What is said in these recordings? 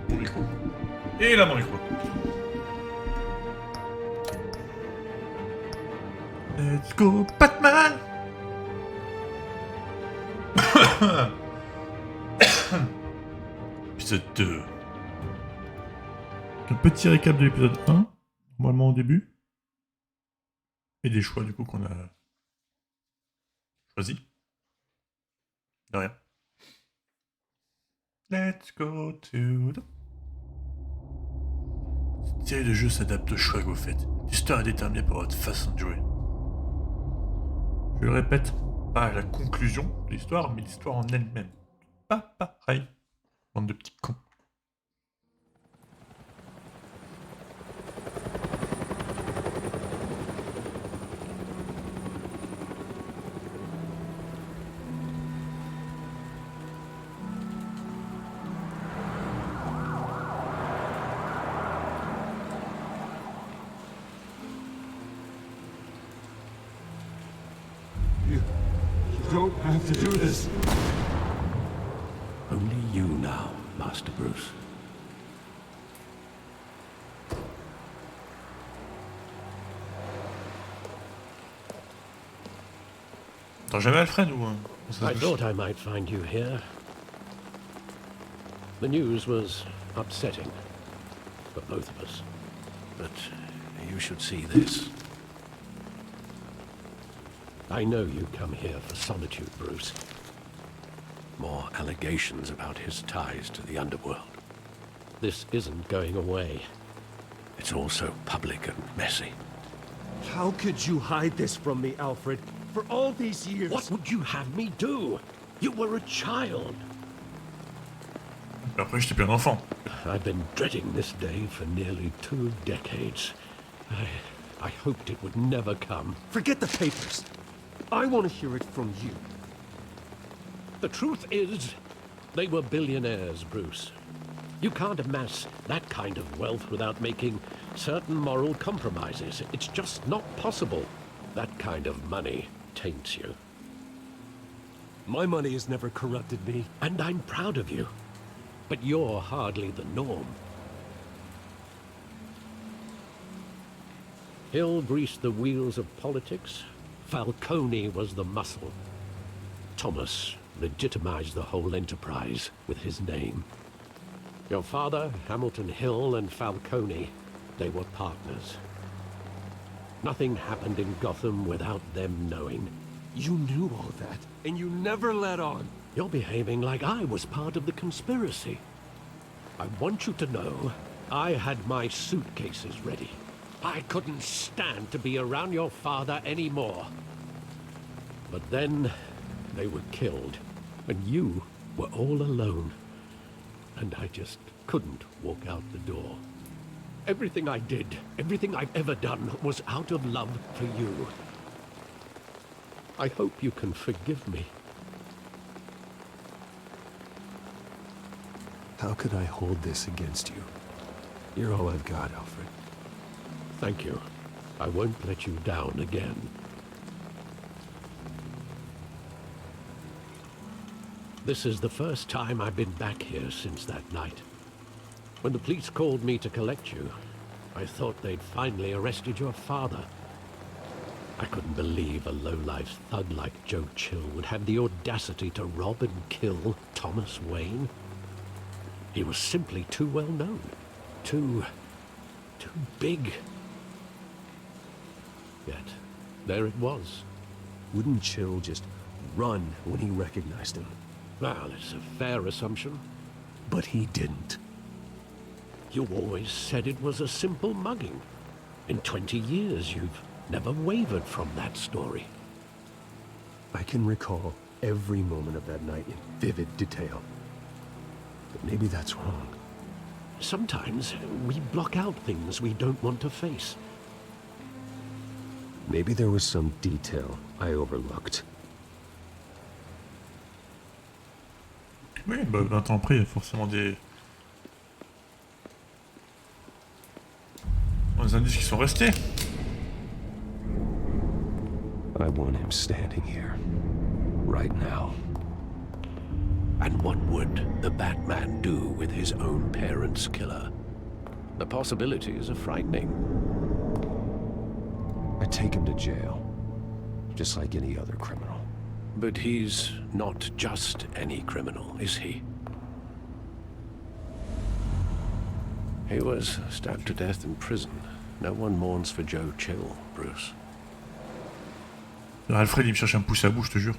Mon micro. Et là, mon micro. Let's go, Batman! Épisode 2. Un petit récap de l'épisode 1, normalement au début. Et des choix du coup qu'on a choisis. De rien. Let's go to the... Cette série de jeux s'adapte aux choix que vous faites. L'histoire est déterminée par votre façon de jouer. Je le répète, pas la conclusion de l'histoire, mais l'histoire en elle-même. Pas pareil. Bande de petits cons. You don't have to do this. Only you now, Master Bruce. T'as jamais Alfred ou... I thought I might find you here. The news was upsetting for both of us. But you should see this. I know you come here for solitude, Bruce. More allegations about his ties to the underworld. This isn't going away. It's all so public and messy. How could you hide this from me, Alfred? For all these years... What would you have me do? You were a child. Après, j'étais plus un enfant. I've been dreading this day for nearly 2 decades. I hoped it would never come. Forget the papers. I want to hear it from you. The truth is, they were billionaires, Bruce. You can't amass that kind of wealth without making certain moral compromises. It's just not possible. That kind of money taints you. My money has never corrupted me. And I'm proud of you. But you're hardly the norm. Hill greased the wheels of politics. Falcone was the muscle. Thomas legitimized the whole enterprise with his name. Your father, Hamilton Hill, and Falcone, they were partners. Nothing happened in Gotham without them knowing. You knew all that, and you never let on. You're behaving like I was part of the conspiracy. I want you to know, I had my suitcases ready. I couldn't stand to be around your father anymore. But then, they were killed, and you were all alone. And I just couldn't walk out the door. Everything I did, everything I've ever done, was out of love for you. I hope you can forgive me. How could I hold this against you? You're all I've got, Alfred. Thank you. I won't let you down again. This is the first time I've been back here since that night. When the police called me to collect you, I thought they'd finally arrested your father. I couldn't believe a low-life thug like Joe Chill would have the audacity to rob and kill Thomas Wayne. He was simply too well known. Too big. Yet, there it was. Wouldn't Chill just run when he recognized him? Well, it's a fair assumption. But he didn't. You always said it was a simple mugging. In 20 years, you've never wavered from that story. I can recall every moment of that night in vivid detail. But maybe that's wrong. Sometimes we block out things we don't want to face. Maybe there was some detail I overlooked. Oui, bah 20 ans après, il y a forcément des indices qui sont restés. I want him standing here, right now. And what would the Batman do with his own parents' killer? The possibilities are frightening. I'd take him to jail, just like any other criminal. But he's not just any criminal, is he? He was stabbed to death in prison. No one mourns for Joe Chill, Bruce. Alfred, il me cherche un pouce à bout, je te jure.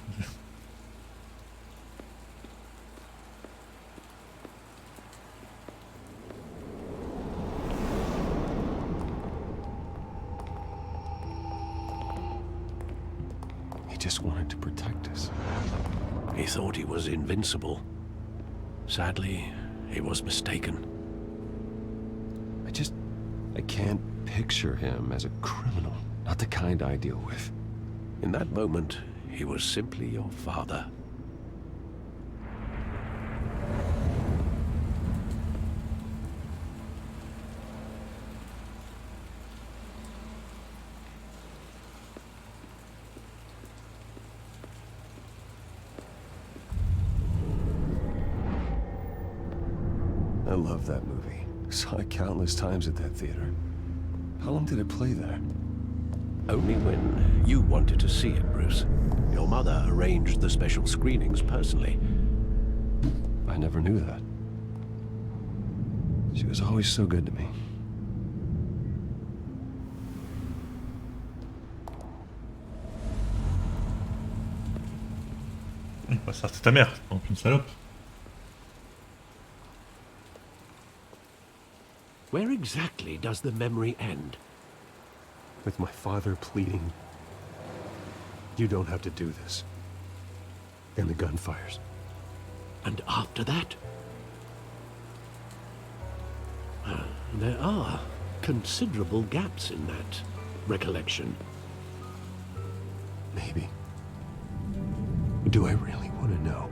He just wanted to protect us. He thought he was invincible. Sadly, he was mistaken. I can't picture him as a criminal. Not the kind I deal with. In that moment, he was simply your father. I love that movie. Saw it countless times at that theater. How long did it play there? Only when you wanted to see it, Bruce. Your mother arranged the special screenings personally. I never knew that. She was always so good to me. Il va sortir ta mère, donc une salope. Where exactly does the memory end? With my father pleading, "You don't have to do this." And the gun fires. And after that? There are considerable gaps in that recollection. Maybe. Do I really want to know?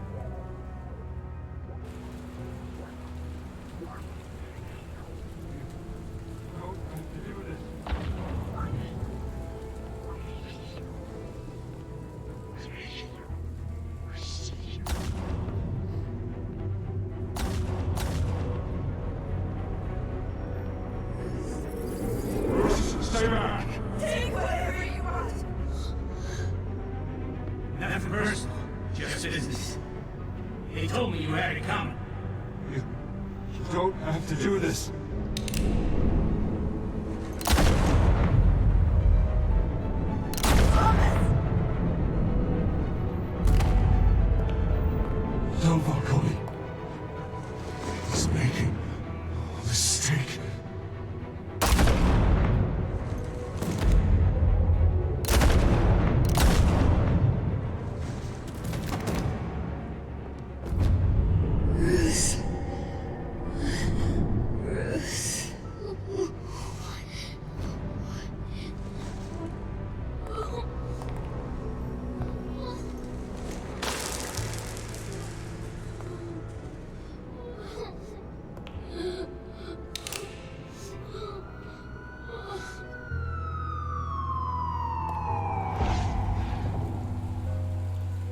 Stay back! Take whatever you want. Nothing personal, just business. He told me you had it coming. You don't have to do this. No, Falcone. He's making a mistake.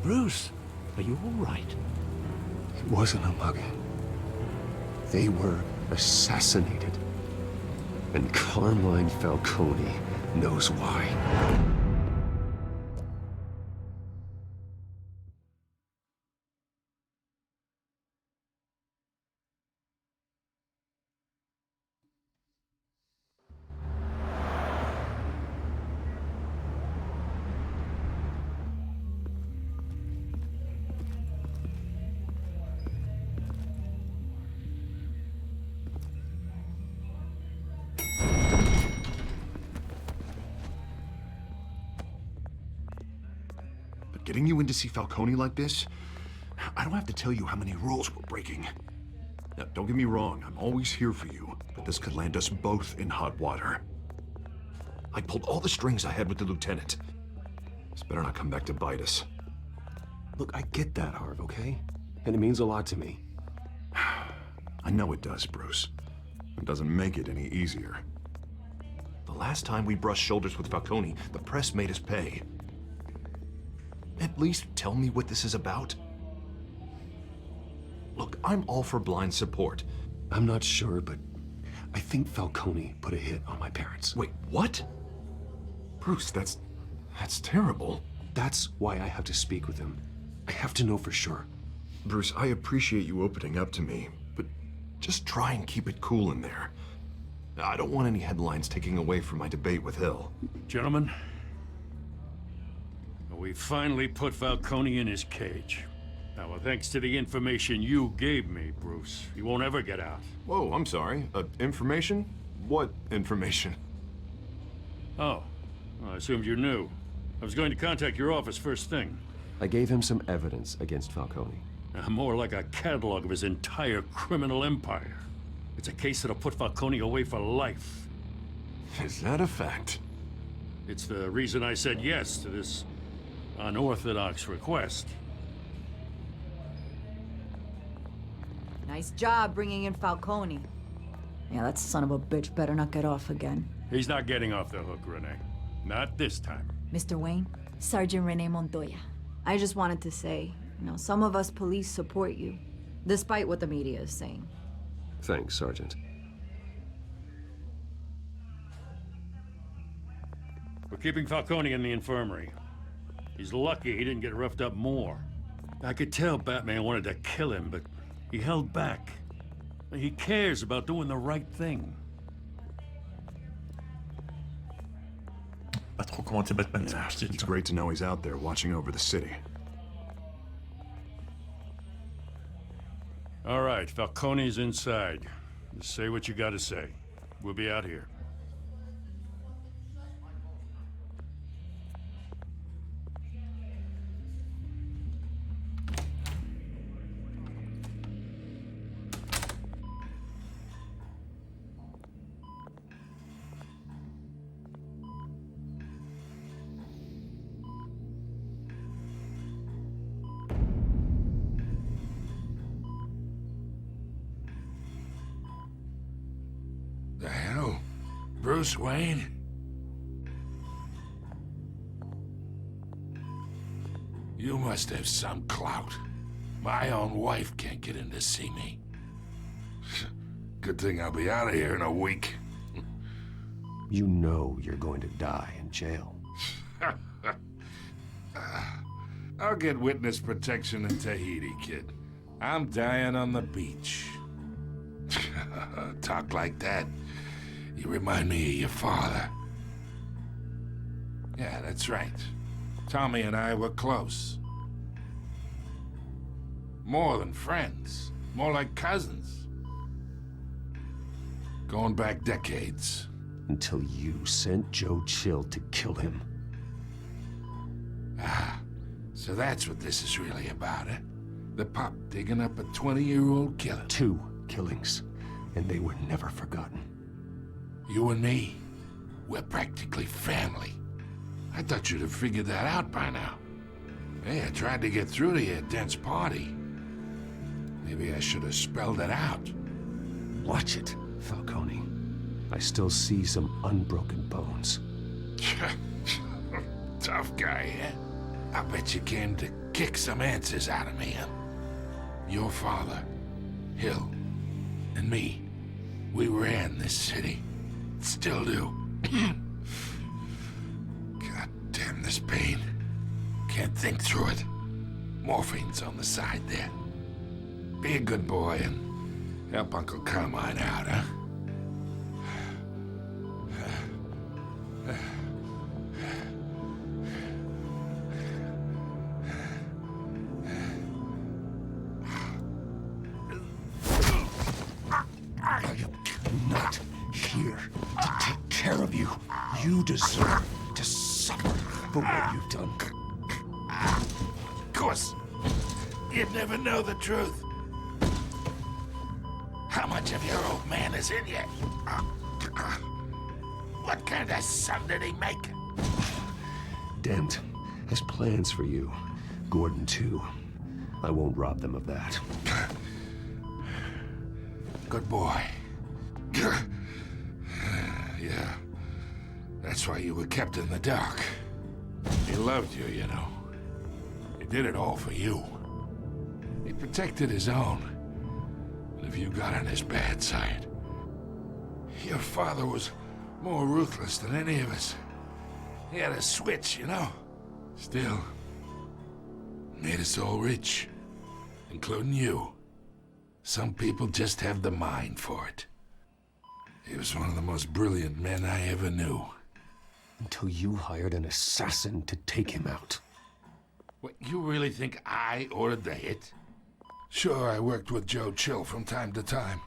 Bruce, are you all right? It wasn't a mugging. They were assassinated. And Carmine Falcone knows why. Getting you in to see Falcone like this? I don't have to tell you how many rules we're breaking. Now, don't get me wrong, I'm always here for you, but this could land us both in hot water. I pulled all the strings I had with the lieutenant. This better not come back to bite us. Look, I get that, Harv, okay? And it means a lot to me. I know it does, Bruce. It doesn't make it any easier. The last time we brushed shoulders with Falcone, the press made us pay. At least tell me what this is about. Look, I'm all for blind support. I'm not sure, but I think Falcone put a hit on my parents. Wait, what? Bruce, that's terrible. That's why I have to speak with him. I have to know for sure. Bruce, I appreciate you opening up to me, but just try and keep it cool in there. I don't want any headlines taking away from my debate with Hill. Gentlemen, we finally put Falcone in his cage. Now, thanks to the information you gave me, Bruce, he won't ever get out. Whoa, I'm sorry. Information? What information? Oh, well, I assumed you knew. I was going to contact your office first thing. I gave him some evidence against Falcone. More like a catalog of his entire criminal empire. It's a case that'll put Falcone away for life. Is that a fact? It's the reason I said yes to this unorthodox request. Nice job bringing in Falcone. Yeah, that son of a bitch better not get off again. He's not getting off the hook, Renee. Not this time. Mr. Wayne, Sergeant Renee Montoya. I just wanted to say, some of us police support you, despite what the media is saying. Thanks, Sergeant. We're keeping Falcone in the infirmary. He's lucky he didn't get roughed up more. I could tell Batman wanted to kill him, but he held back. He cares about doing the right thing. Pas trop commenter Batman, Yeah, c'est It's great to know he's out there watching over the city. All right, Falcone's inside. Just say what you gotta say. We'll be out here. The hell? Bruce Wayne? You must have some clout. My own wife can't get in to see me. Good thing I'll be out of here in a week. You know you're going to die in jail. I'll get witness protection in Tahiti, kid. I'm dying on the beach. Talk like that. You remind me of your father. Yeah, that's right. Tommy and I were close. More than friends. More like cousins. Going back decades. Until you sent Joe Chill to kill him. Ah, so that's what this is really about, eh? The pup digging up a 20-year-old killer. 2 killings, and they were never forgotten. You and me, we're practically family. I thought you'd have figured that out by now. Hey, I tried to get through to your dense party. Maybe I should have spelled it out. Watch it, Falcone. I still see some unbroken bones. Tough guy, eh? I bet you came to kick some answers out of me, huh? Your father, Hill, and me, we ran this city. Still do. God damn this pain. Can't think through it. Morphine's on the side there. Be a good boy and help Uncle Carmine out, huh? Not here to take care of you. You deserve to suffer for what you've done. Of course, you'd never know the truth. How much of your old man is in you? What kind of son did he make? Dent has plans for you. Gordon, too. I won't rob them of that. Good boy. Yeah. That's why you were kept in the dark. He loved you, you know. He did it all for you. He protected his own. But if you got on his bad side, your father was more ruthless than any of us. He had a switch, you know? Still, made us all rich, including you. Some people just have the mind for it. He was one of the most brilliant men I ever knew. Until you hired an assassin to take him out. What, you really think I ordered the hit? Sure, I worked with Joe Chill from time to time.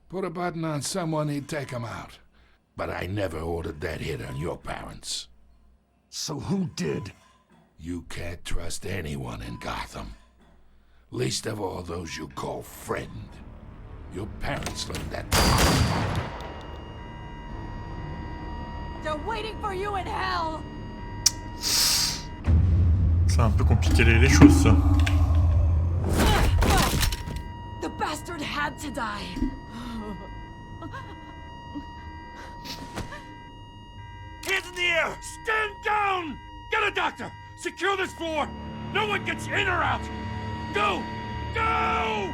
Put a button on someone, he'd take him out. But I never ordered that hit on your parents. So who did? You can't trust anyone in Gotham. Least of all those you call friend. Your parents learned that. They're waiting for you in hell! C'est un peu compliqué les choses, ça. The bastard had to die. Hands in the air! Stand down! Get a doctor! Secure this floor! No one gets in or out! Go! Go!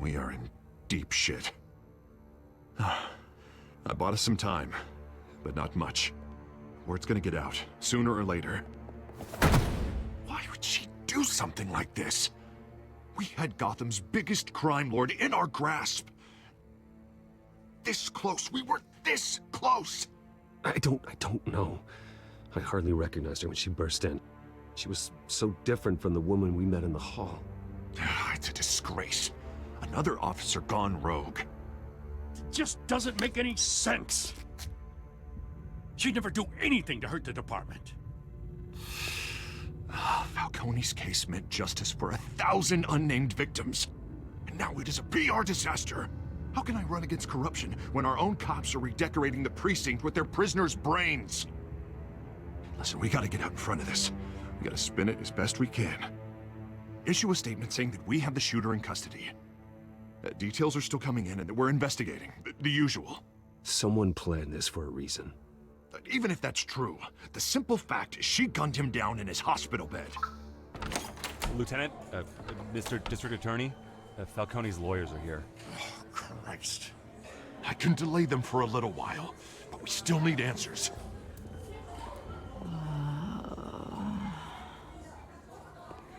We are in deep shit. I bought us some time, but not much. Word's gonna get out, sooner or later. Why would she do something like this? We had Gotham's biggest crime lord in our grasp. This close, we were this close! I don't know. I hardly recognized her when she burst in. She was so different from the woman we met in the hall. It's a disgrace. Another officer gone rogue. Just doesn't make any sense. She'd never do anything to hurt the department. Falcone's case meant justice for 1,000 unnamed victims. And now it is a PR disaster. How can I run against corruption when our own cops are redecorating the precinct with their prisoners' brains? Listen, we gotta get out in front of this. We gotta spin it as best we can. Issue a statement saying that we have the shooter in custody. Details are still coming in and that we're investigating. The usual. Someone planned this for a reason. Even if that's true, the simple fact is she gunned him down in his hospital bed. Lieutenant, Mr. District Attorney, Falcone's lawyers are here. Oh, Christ. I can delay them for a little while, but we still need answers.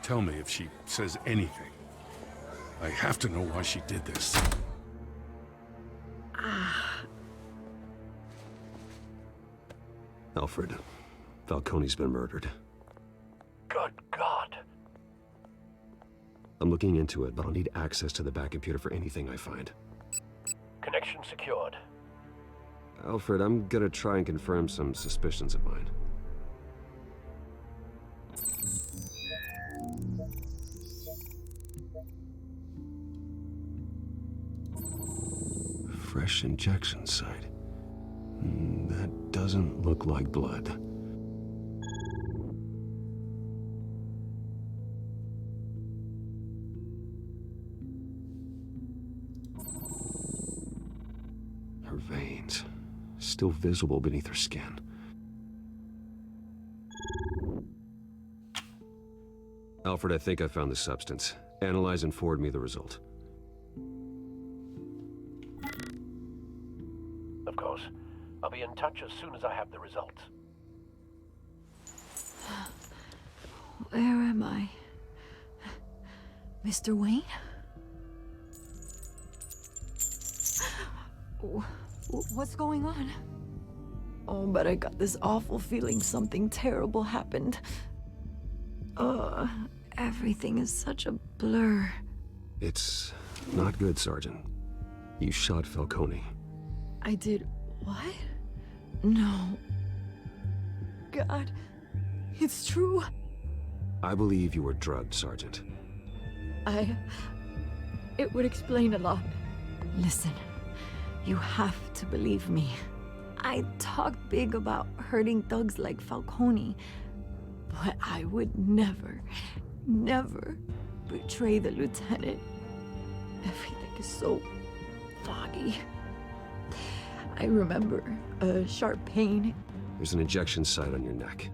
Tell me if she says anything. I have to know why she did this. Alfred, Falcone's been murdered. Good God. I'm looking into it, but I'll need access to the back computer for anything I find. Connection secured. Alfred, I'm gonna try and confirm some suspicions of mine. Fresh injection site. That doesn't look like blood. Her veins, still visible beneath her skin. Alfred, I think I found the substance. Analyze and forward me the result. Of course. I'll be in touch as soon as I have the results. Where am I? Mr. Wayne? What's going on? Oh, but I got this awful feeling something terrible happened. Everything is such a blur. It's not good, Sergeant. You shot Falcone. I did what? No. God, it's true. I believe you were drugged, Sergeant. It would explain a lot. Listen, you have to believe me. I talked big about hurting thugs like Falcone, but I would never, never betray the lieutenant. Everything is so foggy. I remember a sharp pain. There's an injection site on your neck.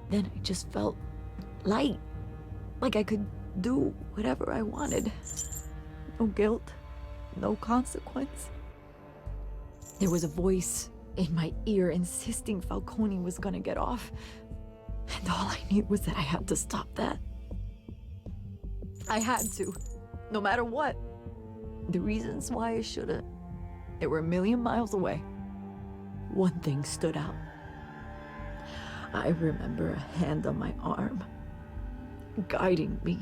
Then I just felt light, like I could do whatever I wanted. No guilt, no consequence. There was a voice in my ear insisting Falcone was gonna get off. And all I knew was that I had to stop that. I had to, no matter what. The reasons why I should've, they were a million miles away. One thing stood out. I remember a hand on my arm, guiding me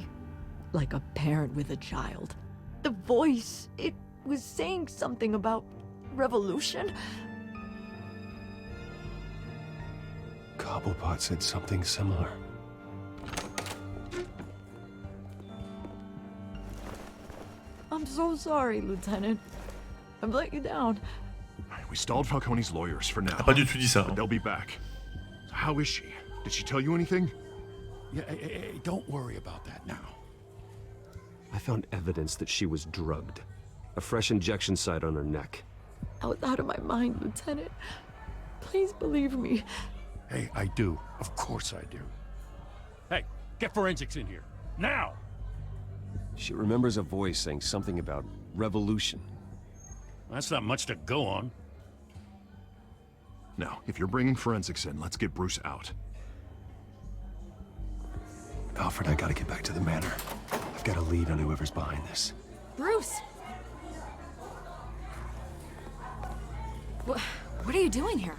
like a parent with a child. The voice, it was saying something about revolution. Cobblepot said something similar. I'm so sorry, Lieutenant. I've let you down. We stalled Falcone's lawyers for now. Pas du tout dit ça. But they'll be back. So how is she? Did she tell you anything? Yeah, hey, don't worry about that now. I found evidence that she was drugged. A fresh injection site on her neck. I was out of my mind, Lieutenant. Please believe me. Hey, I do. Of course I do. Hey, get forensics in here. Now! She remembers a voice saying something about revolution. That's not much to go on. Now, if you're bringing forensics in, let's get Bruce out. Alfred, I gotta get back to the manor. I've got a lead on whoever's behind this. Bruce! What are you doing here?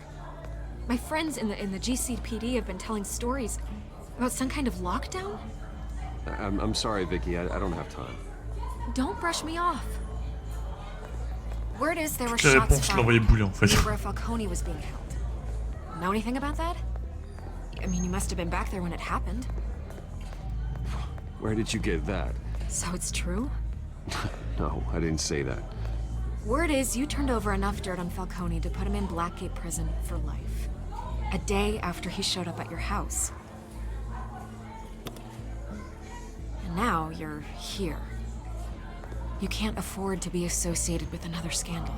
My friends in the GCPD have been telling stories about some kind of lockdown? I'm sorry, Vicky. I don't have time. Don't brush me off. Word is there were Les shots réponses, je l'envoyais bouler en fait. fired where Falcone was being held. Know anything about that? I mean, you must have been back there when it happened. Where did you get that? So it's true? No, I didn't say that. Word is you turned over enough dirt on Falcone to put him in Blackgate Prison for life. A day after he showed up at your house. And now you're here. You can't afford to be associated with another scandal.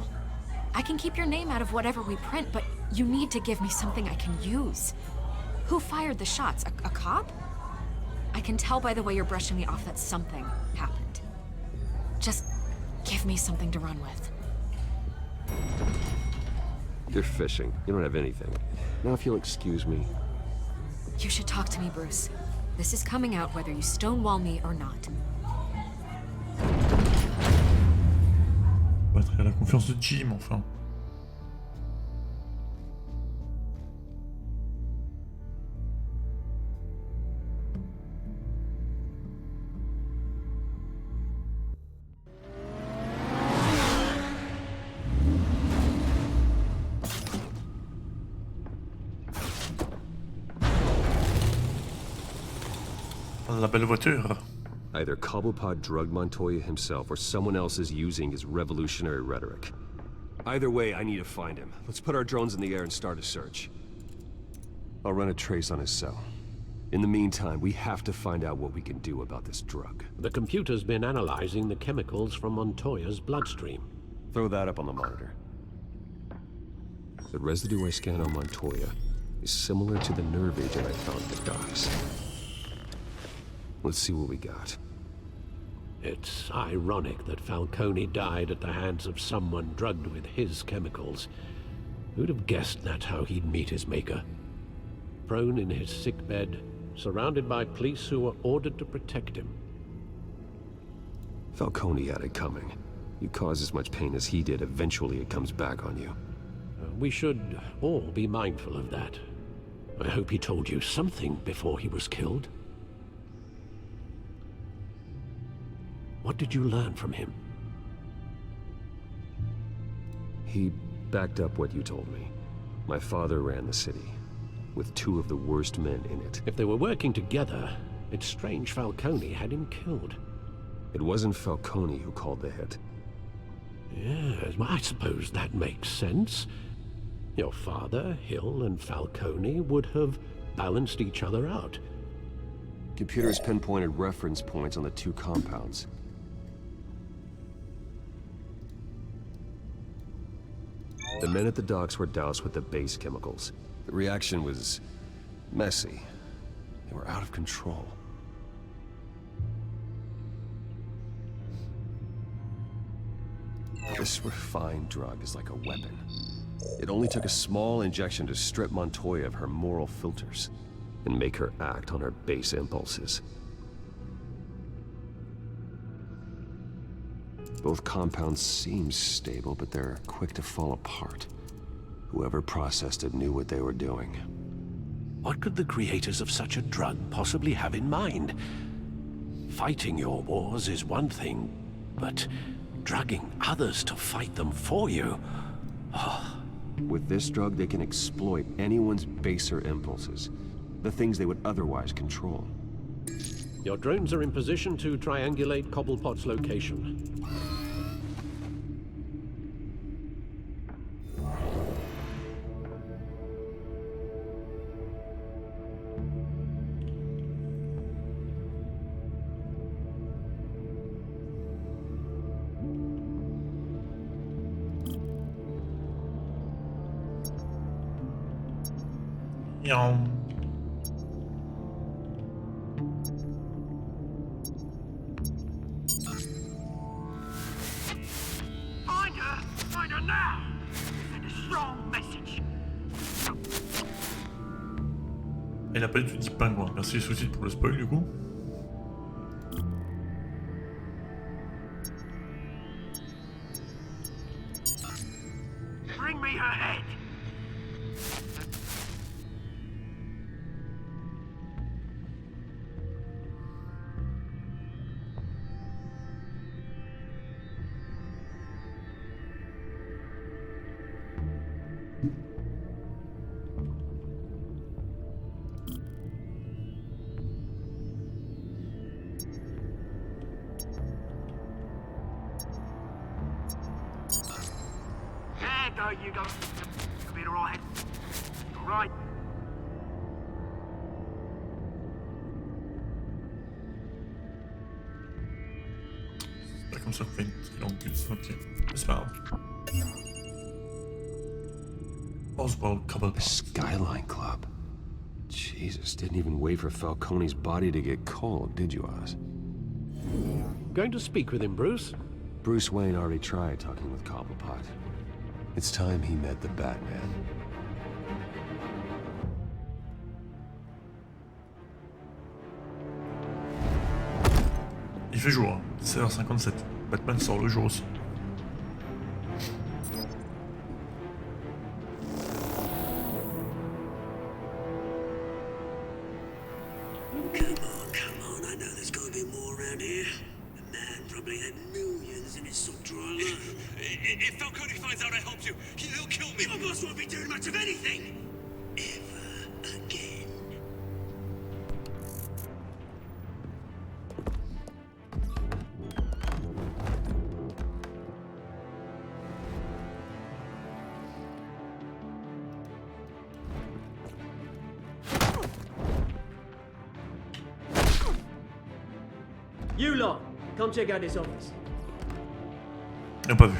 I can keep your name out of whatever we print, but you need to give me something I can use. Who fired the shots? A cop? I can tell by the way you're brushing me off that something happened. Just give me something to run with. You're fishing. You don't have anything. Now if you'll excuse me. You should talk to me, Bruce. This is coming out whether you stonewall me or not. Batterie à la confiance de Jim, enfin. La belle voiture. Either Cobblepot drugged Montoya himself or someone else is using his revolutionary rhetoric. Either way, I need to find him. Let's put our drones in the air and start a search. I'll run a trace on his cell. In the meantime, we have to find out what we can do about this drug. The computer's been analyzing the chemicals from Montoya's bloodstream. Throw that up on the monitor. The residue I scanned on Montoya is similar to the nerve agent I found in the docks. Let's see what we got. It's ironic that Falcone died at the hands of someone drugged with his chemicals. Who'd have guessed that's how he'd meet his maker? Prone in his sickbed, surrounded by police who were ordered to protect him. Falcone had it coming. You cause as much pain as he did, eventually it comes back on you. We should all be mindful of that. I hope he told you something before he was killed. What did you learn from him? He backed up what you told me. My father ran the city, with two of the worst men in it. If they were working together, it's strange Falcone had him killed. It wasn't Falcone who called the hit. Yes, well, I suppose that makes sense. Your father, Hill, and Falcone would have balanced each other out. Computers pinpointed reference points on the two compounds. The men at the docks were doused with the base chemicals. The reaction was messy. They were out of control. This refined drug is like a weapon. It only took a small injection to strip Montoya of her moral filters and make her act on her base impulses. Both compounds seem stable, but they're quick to fall apart. Whoever processed it knew what they were doing. What could the creators of such a drug possibly have in mind? Fighting your wars is one thing, but drugging others to fight them for you? Oh. With this drug, they can exploit anyone's baser impulses, the things they would otherwise control. Your drones are in position to triangulate Cobblepot's location. Find her now! Send a strong message. Elle a pas du tout dit pingouin. Merci les soucis pour le spoil du coup. Bring me her head. There you go. You'll be alright. Alright. C'est pas comme ça qu'on fait une triangule, ok. C'est pas grave. Oswald Cobblepot. The Skyline Club. Jesus, didn't even wait for Falcone's body to get cold, did you, Oz? Going to speak with him, Bruce? Bruce Wayne already tried talking with Cobblepot. It's time he met the Batman. Il fait jour, 17h57. Batman sort le jour aussi. Come on, I know there's gotta be more around here. The man probably had millions in his sub-drawer alone. If Falcone finds out I helped you, he'll kill me. Your boss won't be doing much of anything. Ever again. You lot, come check out this office. Ils n'ont pas vu.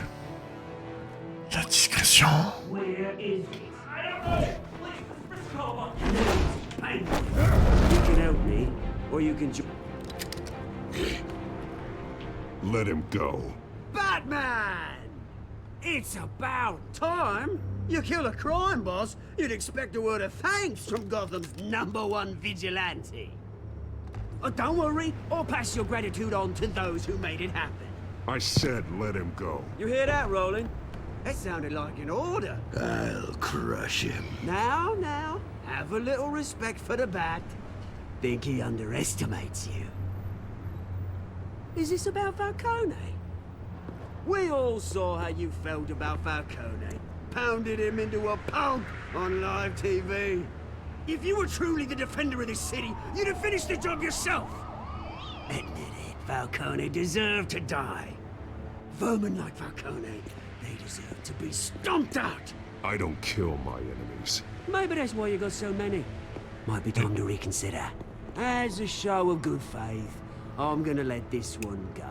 La discrétion. Where is it? I don't know. Please, call on. You can help me, or you can. Let him go. Batman! It's about time. You kill a crime boss, you'd expect a word of thanks from Gotham's #1 vigilante. Oh, don't worry, I'll pass your gratitude on to those who made it happen. I said let him go. You hear that, Roland? That sounded like an order. I'll crush him. Now, have a little respect for the Bat. Think he underestimates you. Is this about Falcone? We all saw how you felt about Falcone. Pounded him into a pulp on live TV. If you were truly the defender of this city, you'd have finished the job yourself. Admit it, Falcone deserved to die. Vermin like Falcone, they deserve to be stomped out. I don't kill my enemies. Maybe that's why you got so many. Might be time to reconsider. As a show of good faith, I'm gonna let this one go.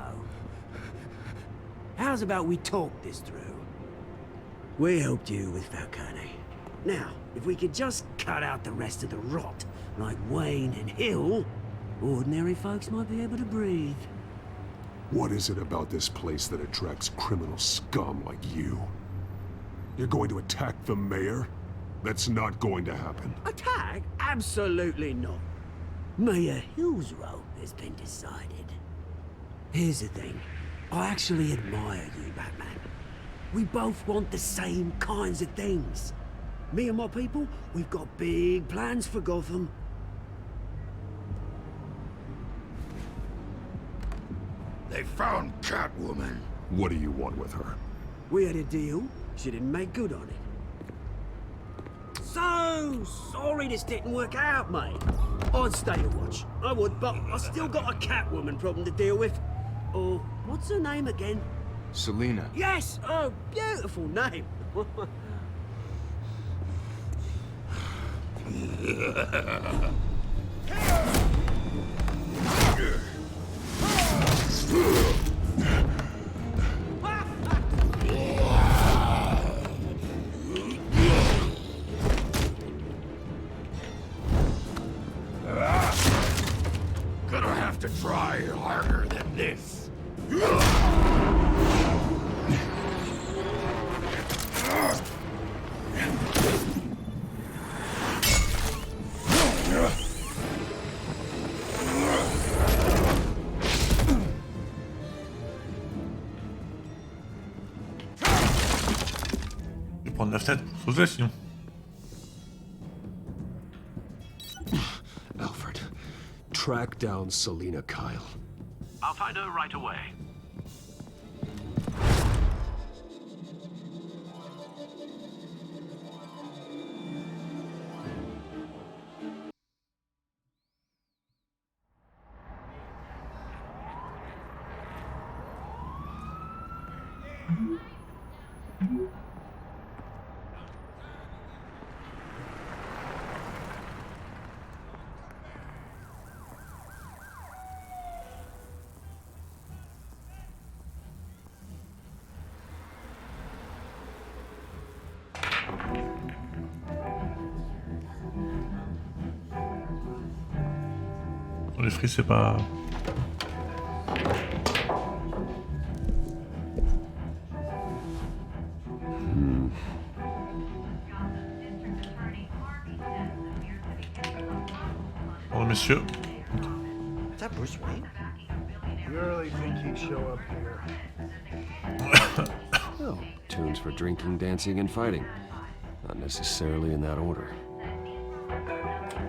How's about we talk this through? We helped you with Falcone. Now, if we could just cut out the rest of the rot, like Wayne and Hill, ordinary folks might be able to breathe. What is it about this place that attracts criminal scum like you? You're going to attack the mayor? That's not going to happen. Attack? Absolutely not. Mayor Hill's role has been decided. Here's the thing. I actually admire you, Batman. We both want the same kinds of things. Me and my people, we've got big plans for Gotham. They found Catwoman. What do you want with her? We had a deal. She didn't make good on it. So sorry this didn't work out, mate. I'd stay to watch. I would, but I still got a Catwoman problem to deal with. Oh, what's her name again? Selina. Yes! Oh, beautiful name. Gonna have to try harder than this. Je vais prendre la fenêtre pour sauter sinon. Alfred, track down Selina Kyle. I'll find her right away. Les fruits, c'est pas... Bonjour, messieurs. Is that Bruce Wayne? You really think he'd show up here? Oh, tunes for drinking, dancing, and fighting. Not necessarily in that order.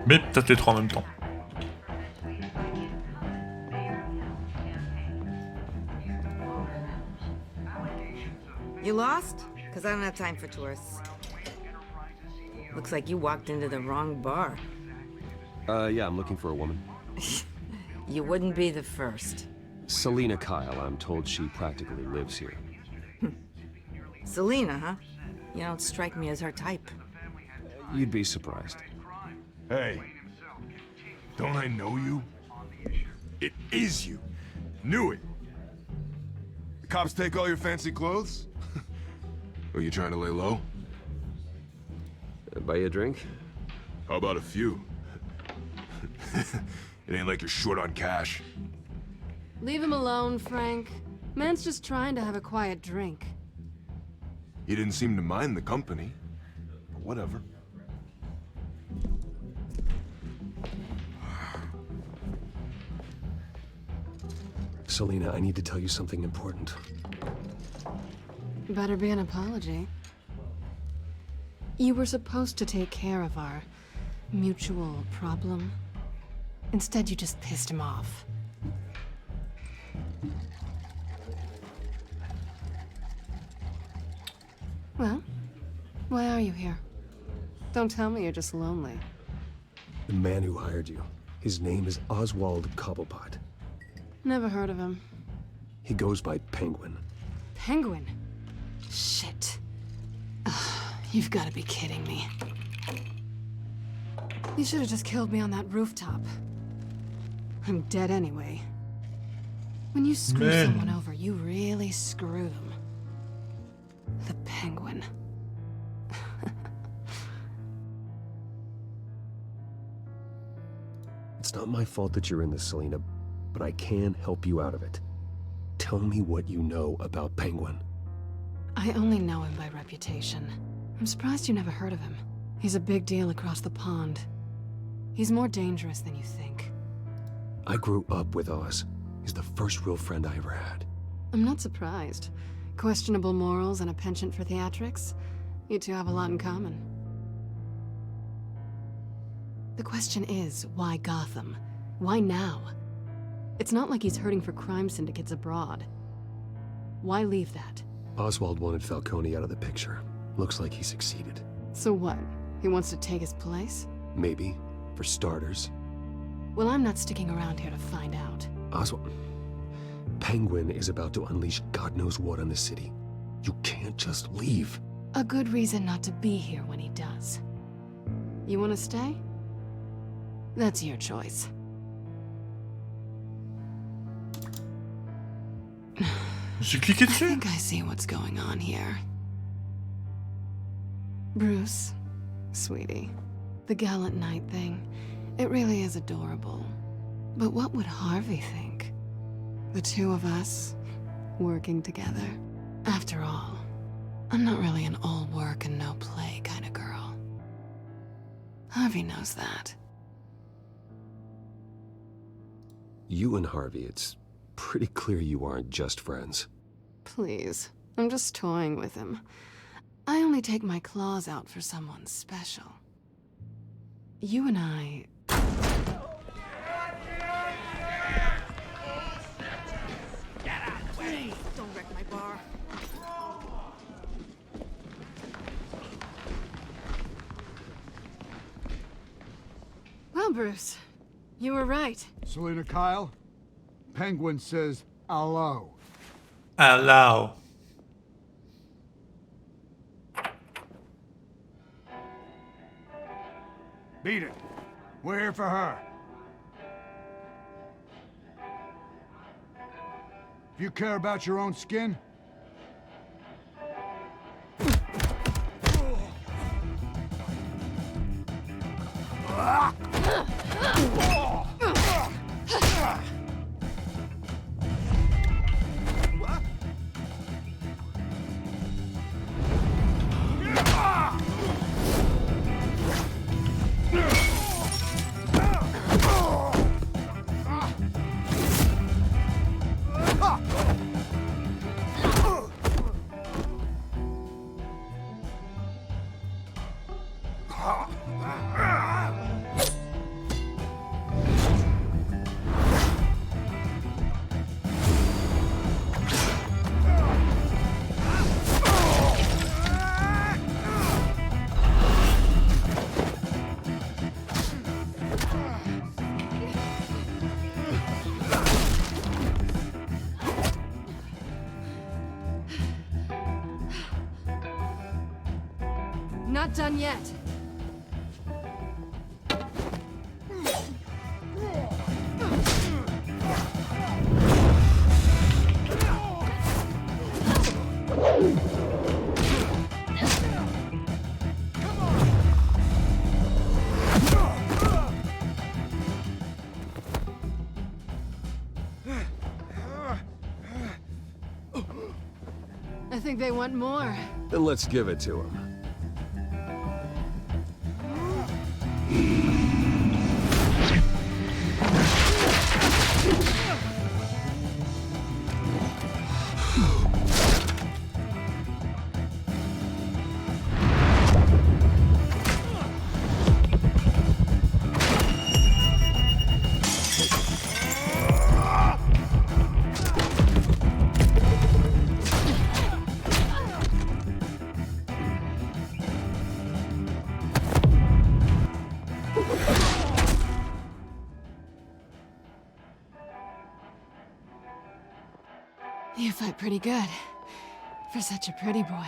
Mais peut-être les trois en même temps. You lost? Because I don't have time for tourists. Looks like you walked into the wrong bar. Yeah, I'm looking for a woman. You wouldn't be the first. Selina Kyle, I'm told she practically lives here. Selina, huh? You don't strike me as her type. You'd be surprised. Hey, don't I know you? It is you. Knew it. The cops take all your fancy clothes? Are you trying to lay low? Buy you a drink? How about a few? It ain't like you're short on cash. Leave him alone, Frank. Man's just trying to have a quiet drink. He didn't seem to mind the company. But whatever. Selina, I need to tell you something important. Better be an apology. You were supposed to take care of our mutual problem. Instead, you just pissed him off. Well, why are you here? Don't tell me you're just lonely. The man who hired you, his name is Oswald Cobblepot. Never heard of him. He goes by Penguin. Penguin? Shit. Ugh, You've got to be kidding me. You should have just killed me on that rooftop. I'm dead anyway. When you screw someone over, you really screw them. The Penguin. It's not my fault that you're in this, Selena, but I can help you out of it. Tell me what you know about Penguin. I only know him by reputation. I'm surprised you never heard of him. He's a big deal across the pond. He's more dangerous than you think. I grew up with Oz. He's the first real friend I ever had. I'm not surprised. Questionable morals and a penchant for theatrics. You two have a lot in common. The question is, why Gotham? Why now? It's not like he's hurting for crime syndicates abroad. Why leave that? Oswald wanted Falcone out of the picture. Looks like he succeeded. So what? He wants to take his place? Maybe, for starters. Well, I'm not sticking around here to find out. Oswald... Penguin is about to unleash God knows what on the city. You can't just leave. A good reason not to be here when he does. You want to stay? That's your choice. J'ai cliqué dessus. I think I see what's going on here. Bruce, sweetie, the gallant knight thing, it really is adorable. But what would Harvey think? The two of us, working together. After all, I'm not really an all work and no play kind of girl. Harvey knows that. You and Harvey, it's pretty clear you aren't just friends. Please, I'm just toying with him. I only take my claws out for someone special. You and I... Get out of the way! Don't wreck my bar. Well, Bruce, you were right. Selena Kyle, Penguin says hello. Allow. Beat it. We're here for her. If you care about your own skin, Not done yet. I think they want more. Then let's give it to him. You fight pretty good. For such a pretty boy.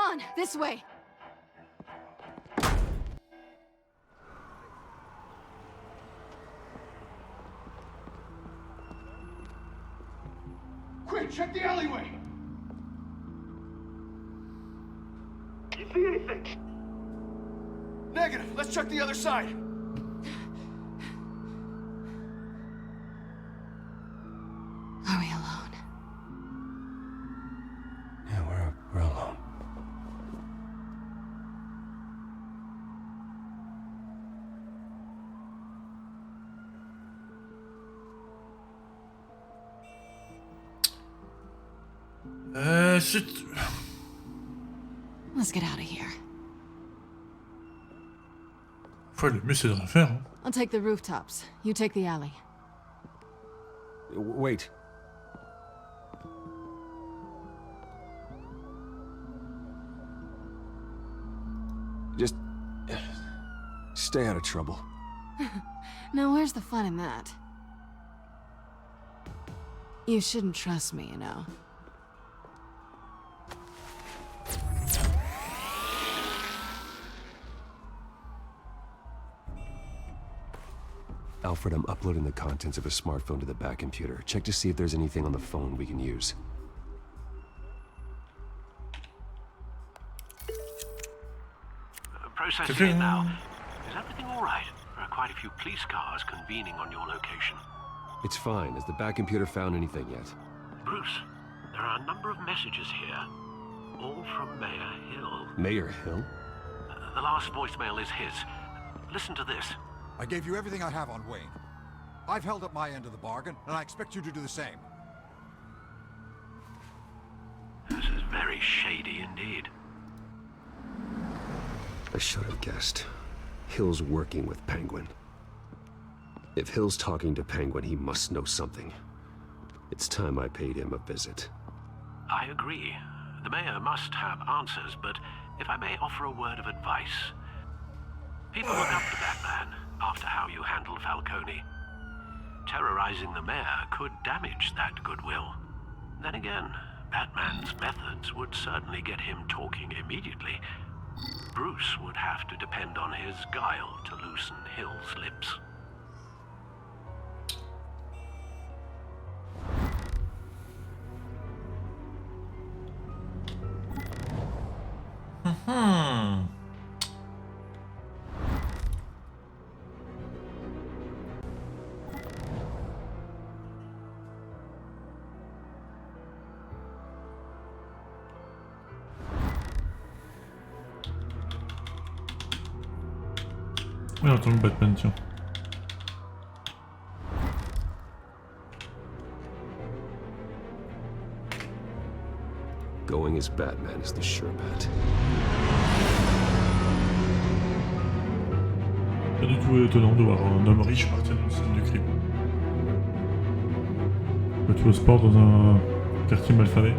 on, this way. Quick, check the alleyway! You see anything? Negative. Let's check the other side. Are we alone? Yeah, we're alone. Let's get out of here. Fois, le mieux c'est de rien faire. Hein. I'll take the rooftops. You take the alley. Wait. Just stay out of trouble. Now, where's the fun in that? You shouldn't trust me, you know. Alfred, I'm uploading the contents of a smartphone to the back computer. Check to see if there's anything on the phone we can use. Processing it now. Is everything all right? There are quite a few police cars convening on your location. It's fine. Has the back computer found anything yet? Bruce, there are a number of messages here. All from Mayor Hill. Mayor Hill? The last voicemail is his. Listen to this. I gave you everything I have on Wayne. I've held up my end of the bargain, and I expect you to do the same. This is very shady indeed. I should have guessed. Hill's working with Penguin. If Hill's talking to Penguin, he must know something. It's time I paid him a visit. I agree. The mayor must have answers, but if I may offer a word of advice. People look up to Batman after how you handled Falcone. Terrorizing the mayor could damage that goodwill. Then again, Batman's methods would certainly get him talking immediately. Bruce would have to depend on his guile to loosen Hill's lips. Oui, en tant que Batman, tiens. Going as Batman is the sure bet. Pas du tout étonnant de voir un homme riche partir d'une scène de crime. Retour au sport dans un quartier malfamé.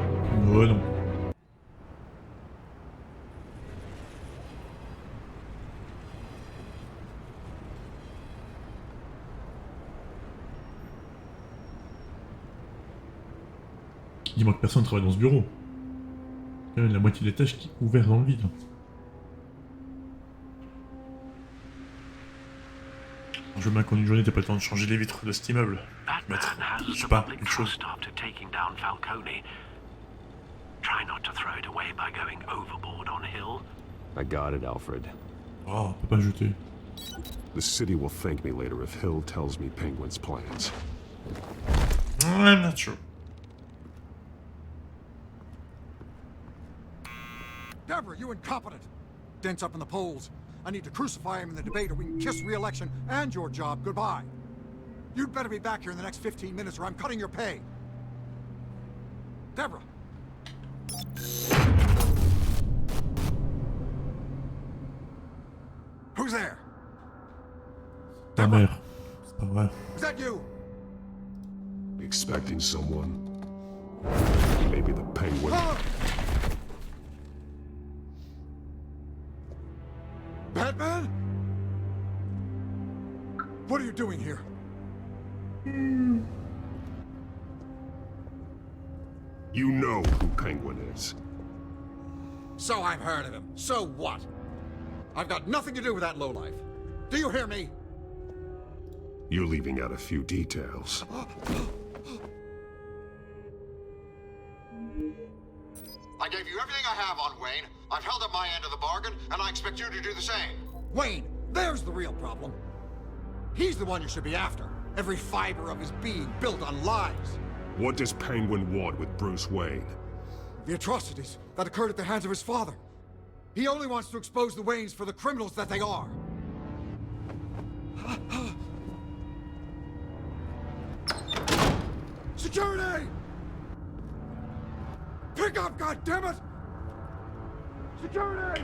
Oh non. Dis-moi que personne travaille dans ce bureau. Il y a même la moitié des tâches qui est ouverte dans le vide. Je veux bien qu'en une journée t'aies pas le temps de changer les vitres de cet immeuble. Mettre, je sais pas, quelque chose. Try not to throw it away by going overboard on Hill. I got it, Alfred. Oh, on peut pas jeter. The city will thank me later if Hill tells me Penguin's plans. I'm not sure. Deborah, you incompetent! Dent's up in the polls. I need to crucify him in the debate or we can kiss re-election and your job goodbye. You'd better be back here in the next 15 minutes or I'm cutting your pay. Deborah! Who's there? Ta mère. C'est pas vrai. Is that you? Expecting someone? Maybe the Penguin. Batman? What are you doing here? You know who Penguin is. So I've heard of him. So what? I've got nothing to do with that lowlife. Do you hear me? You're leaving out a few details. I gave you everything I have on Wayne. I've held up my end of the bargain, and I expect you to do the same. Wayne, there's the real problem. He's the one you should be after. Every fiber of his being built on lies. What does Penguin want with Bruce Wayne? The atrocities that occurred at the hands of his father. He only wants to expose the Waynes for the criminals that they are. Security! Pick up, goddammit! Security!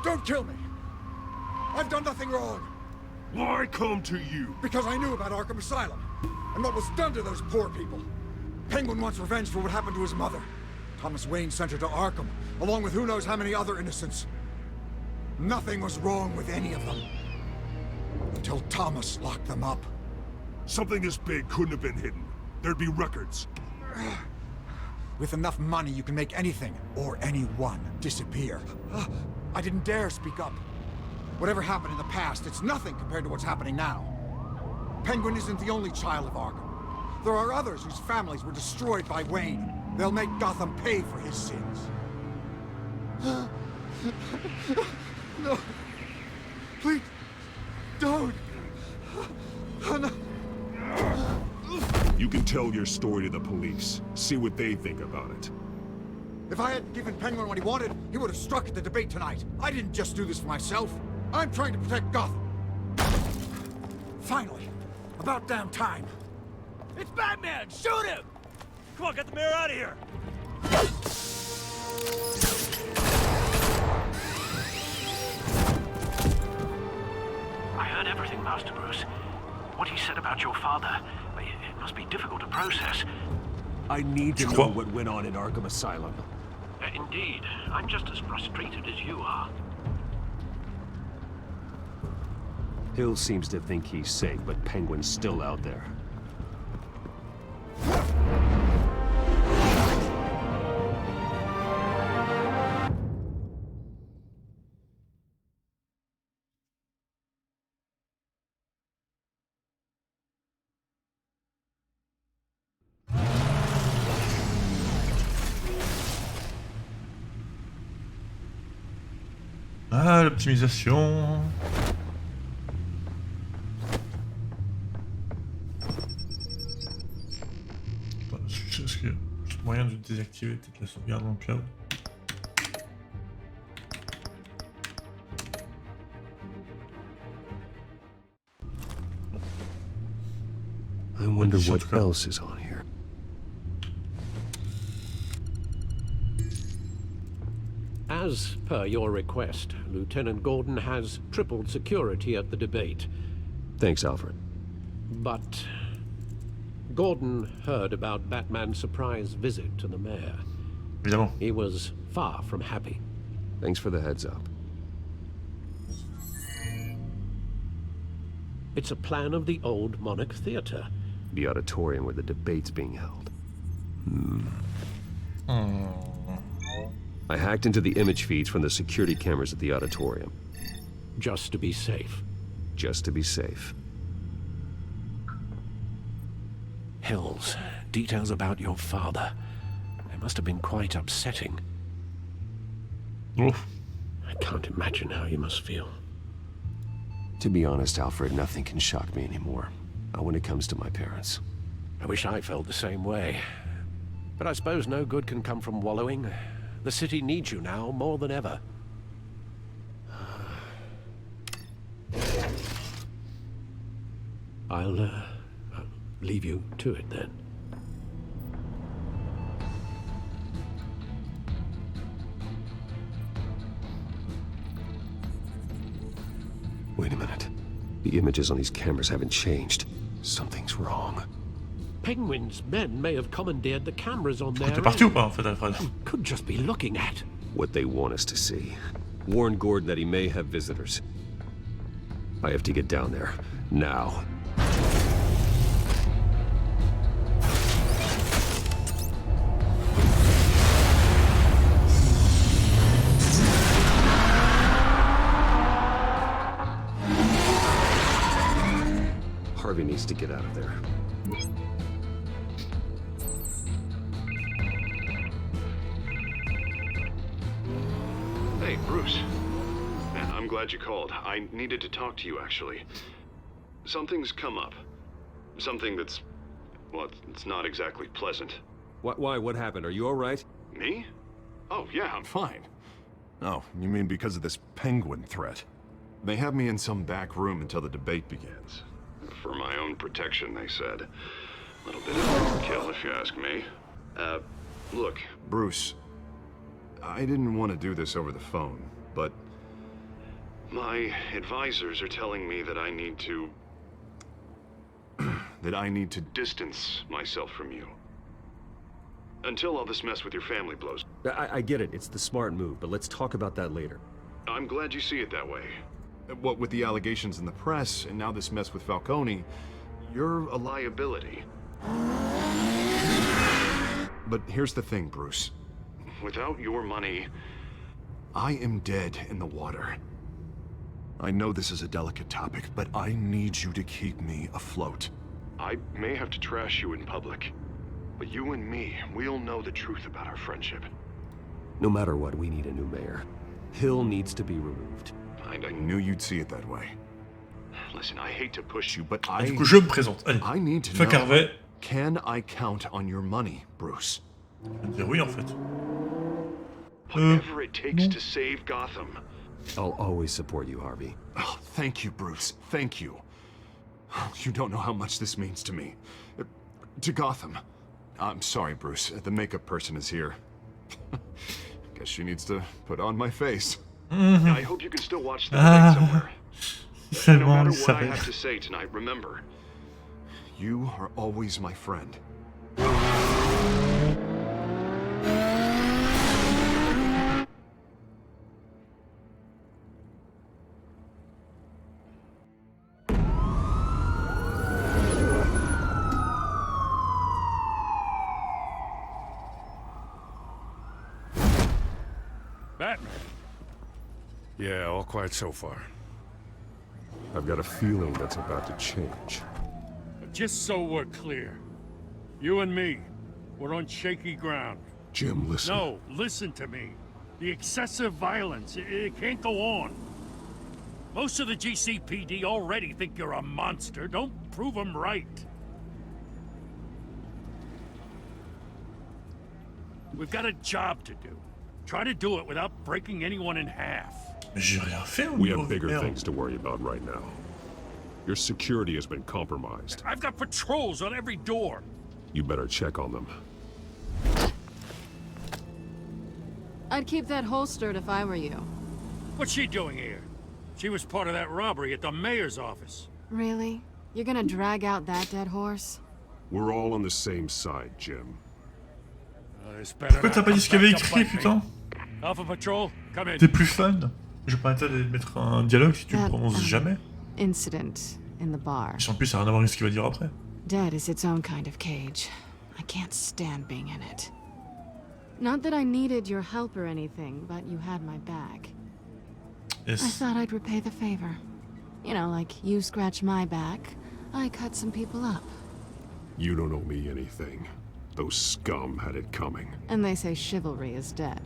Don't kill me! I've done nothing wrong! Why come to you? Because I knew about Arkham Asylum, and what was done to those poor people. Penguin wants revenge for what happened to his mother. Thomas Wayne sent her to Arkham, along with who knows how many other innocents. Nothing was wrong with any of them. Until Thomas locked them up. Something this big couldn't have been hidden. There'd be records. With enough money, you can make anything, or anyone, disappear. I didn't dare speak up. Whatever happened in the past, it's nothing compared to what's happening now. Penguin isn't the only child of Arkham. There are others whose families were destroyed by Wayne. They'll make Gotham pay for his sins. No. Please. Don't. No. You can tell your story to the police. See what they think about it. If I hadn't given Penguin what he wanted, he would have struck at the debate tonight. I didn't just do this for myself. I'm trying to protect Gotham. Finally. About damn time. It's Batman! Shoot him! Come on, get the mayor out of here! I heard everything, Master Bruce. What he said about your father, it must be difficult to process. I need to know what went on in Arkham Asylum. Indeed. I'm just as frustrated as you are. Hill seems to think he's safe, but Penguin's still out there. Ah, l'optimisation. Est-ce qu'il y a juste moyen de désactiver peut-être la sauvegarde dans le cloud? I wonder what else is on here. As per your request, Lieutenant Gordon has tripled security at the debate. Thanks, Alfred. But Gordon heard about Batman's surprise visit to the mayor. Évidemment. He was far from happy. Thanks for the heads up. It's a plan of the old Monarch Theater. The auditorium where the debate's being held. I hacked into the image feeds from the security cameras at the auditorium. Just to be safe. Just to be safe. Hills, details about your father. They must have been quite upsetting. Oof. I can't imagine how you must feel. To be honest, Alfred, nothing can shock me anymore. Not when it comes to my parents. I wish I felt the same way. But I suppose no good can come from wallowing. The city needs you now more than ever. I'll leave you to it then. Wait a minute. The images on these cameras haven't changed. Something's wrong. Penguin's men may have commandeered the cameras on their T'es parti ou pas en fait, Alfred? Could just be looking at what they want us to see. Warn Gordon that he may have visitors. I have to get down there now. Harvey needs to get out of there. Hey, Bruce. Man, I'm glad you called. I needed to talk to you, actually. Something's come up. Something that's... well, it's not exactly pleasant. Why? What happened? Are you alright? Me? Oh, yeah, I'm fine. Oh, you mean because of this penguin threat? They have me in some back room until the debate begins. For my own protection, they said. A little bit of overkill, if you ask me. Look, Bruce, I didn't want to do this over the phone, but my advisors are telling me that I need to... that I need to distance myself from you. Until all this mess with your family blows. I get it. It's the smart move, but let's talk about that later. I'm glad you see it that way. What with the allegations in the press, and now this mess with Falcone, you're a liability. But here's the thing, Bruce. Without your money, I am dead in the water. I know this is a delicate topic, but I need you to keep me afloat. I may have to trash you in public, but you and me, we'll know the truth about our friendship. No matter what, we need a new mayor. Hill needs to be removed. I knew you'd see it that way. Listen, I hate to push you, but Du coup, je me présente. Allez. I need to Fuck know. Harvey. Can I count on your money, Bruce? Je vais dire oui, en fait. Whatever it takes to save Gotham. I'll always support you, Harvey. Oh, thank you, Bruce. Thank you. You don't know how much this means to me. To Gotham. I'm sorry, Bruce. The makeup person is here. Guess she needs to put on my face. I hope you can still watch the debate somewhere. No matter what I have to say tonight, remember, you are always my friend. Batman. Yeah, all quiet so far. I've got a feeling that's about to change. Just so we're clear, you and me, we're on shaky ground. Jim, listen. No, listen to me. The excessive violence, it can't go on. Most of the GCPD already think you're a monster. Don't prove them right. We've got a job to do. Try to do it without breaking anyone in half. J'ai rien fait. We have bigger things to worry about right now. Your security has been compromised. I've got patrols on every door. You better check on them. I'd keep that holstered if I were you. What's she doing here? She was part of that robbery at the mayor's office. Really? You're gonna drag out that dead horse? We're all on the same side, Jim. Pourquoi t'as pas dit ce qu'il y avait écrit, putain? Alpha Patrol, come in. T'es plus fan? J'ai pas intérêt de mettre un dialogue si tu le prononces jamais. Incident in the bar. En plus, ça n'a rien à voir avec ce qu'il va dire après. Dead is its own kind of cage. I can't stand being in it. Not that I needed your help or anything, but you had my back. Yes. I thought I'd repay the favor. You know, like you scratch my back, I cut some people up. You don't owe me anything. Those scum had it coming. And they say chivalry is dead.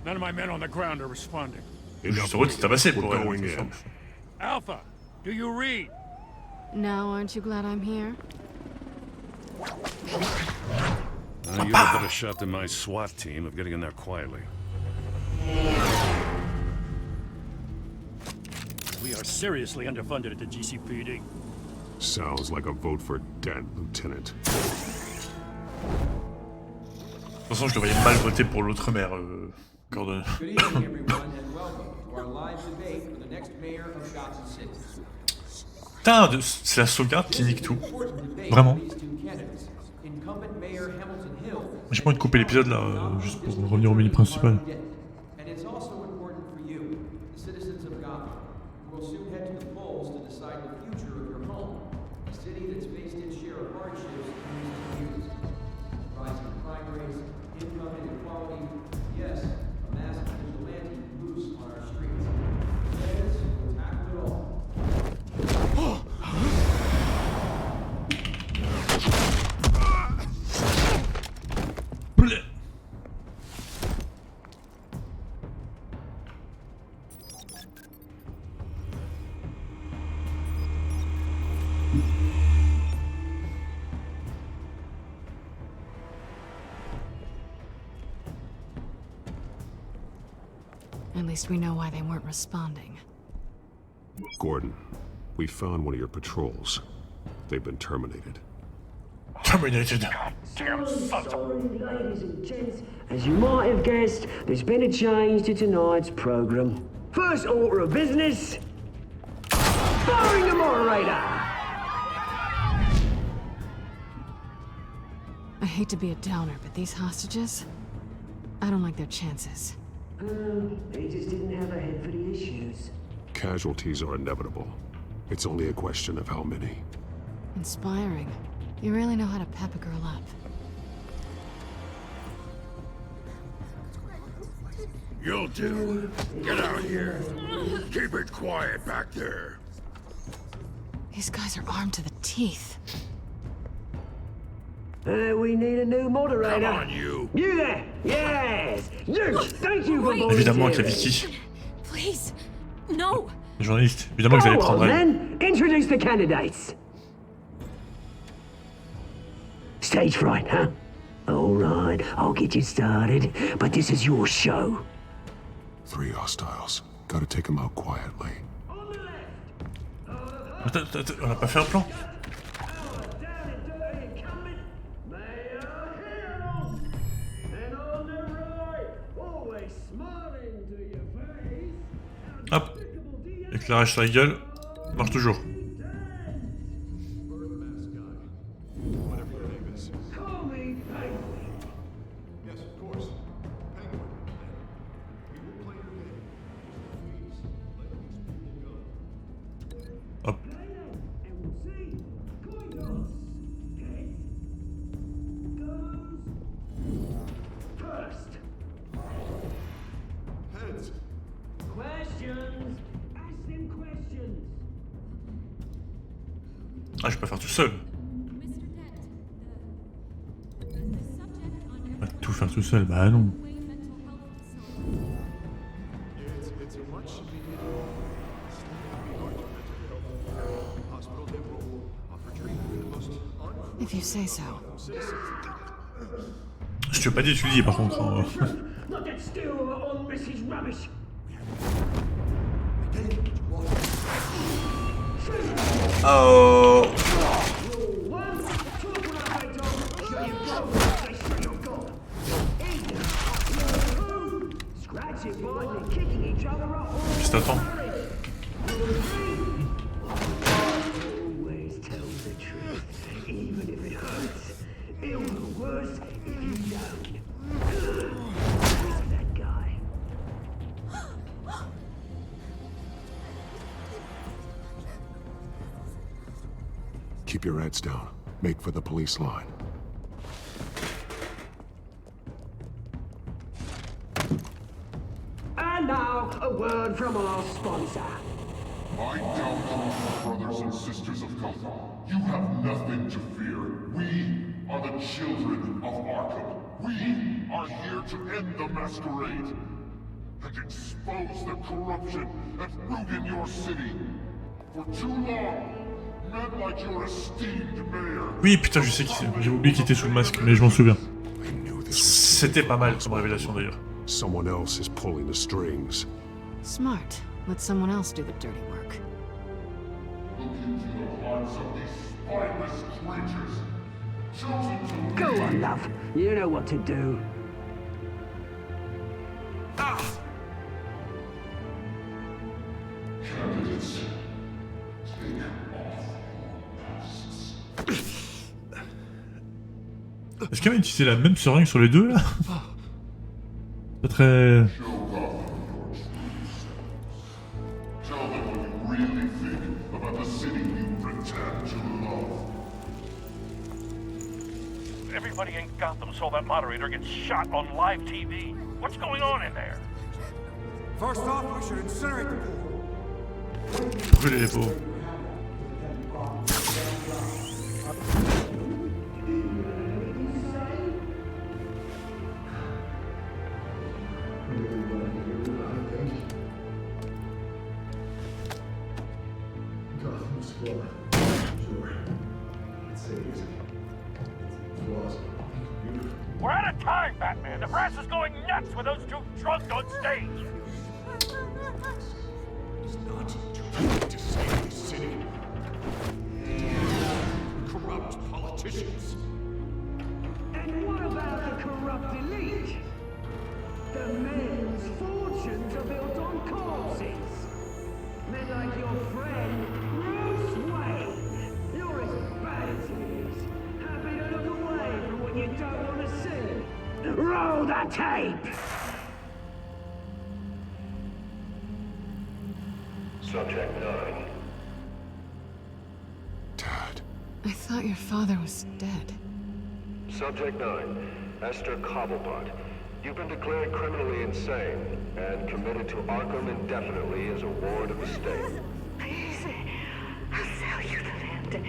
None of my men on the ground are responding. We're going in. Alpha, do you read? Now, aren't you glad I'm here? You have a better shot than my SWAT team of getting in there quietly. We are seriously underfunded at the GCPD. Sounds like a vote for Dent, Lieutenant. De toute façon, je devrais mal voter pour l'autre maire, Gordon. Good evening, everyone, and welcome to our live debate for the next mayor of Gotham City. Putain, c'est la sauvegarde qui nique tout. Vraiment. J'ai pas envie de couper l'épisode là, juste pour revenir au menu principal. And it's also important for you, the citizens of Gotham, who will soon head to the polls to decide the future of your home, a city that's faced its share of hardships in recent years. Rising crime rates, income inequality, yes, a massive vigilante loose on our streets. Feds will tackle it all. least we know why they weren't responding. Gordon, we found one of your patrols. They've been terminated. Terminated. Damn sorry, ladies and gents. As you might have guessed, there's been a change to tonight's program. First order of business, firing the moderator. I hate to be a downer, but these hostages, I don't like their chances. They just didn't have a head for the issues. Casualties are inevitable. It's only a question of how many. Inspiring. You really know how to pep a girl up. You'll do. Get out here. Keep it quiet back there. These guys are armed to the teeth. We need a new moderator. Come on, you. You there? Yes. You. Thank you for Évidemment qu'il y a volunteering. Vicky. Please, no. Les journalistes. Évidemment que vous allez Go on, prendre elle. then. Introduce the candidates. Stage fright, huh? All right, I'll get you started, but this is your show. 3 hostiles. Gotta take them out quietly. Attends, on a pas fait un plan? Hop. Éclairage sur la gueule. Marche toujours. Hop. Ah, je peux faire tout seul. Pas tout faire tout seul, bah non. If you say so. Je te veux pas d'étudier par contre. Hein. Not that still on Mrs. Rubbish. Oh. Qu'est-ce que t'attends? Always tell the truth, even if it hurts. It'll be worse if you don't. Who's that guy? Keep your heads down. Make for the police line. And now, a word from our sponsor. I doubt you, brothers and sisters of Gotham. You have nothing to fear. We are the children of Arkham. We are here to end the masquerade and expose the corruption that ruined your city. For too long, men like your esteemed mayor. Oui, putain, je sais qui c'est. J'ai oublié qu'il était sous le masque, mais je m'en souviens. C'était pas mal comme révélation d'ailleurs. Someone else is pulling the strings. Smart. Let someone else do the dirty work. Look into the hearts of these spineless creatures. Chosen to Go on, love. You know what to do. Candidates, take off your masks. Est-ce qu'il va utiliser la même seringue sur les deux là? Pas très. Tell them what you really think about the city you pretend to love. Everybody in Gotham saw that moderator get shot on live TV. What's going on in there? First off, we should incinerate the pool. Brûler les pauvres. We're out of time, Batman. The press is going nuts with those two drunk on stage. not trying to save the city. Corrupt politicians. And what about the corrupt elite? The men's fortunes are built on corpses. Men like your friend, Bruce Wayne. You're as bad as he is. Happy to look away from what you don't want to see. Roll the tape! Subject 9. I thought your father was dead. Subject 9, Esther Cobblepot. You've been declared criminally insane and committed to Arkham indefinitely as a ward of the state. Please, I'll sell you the land.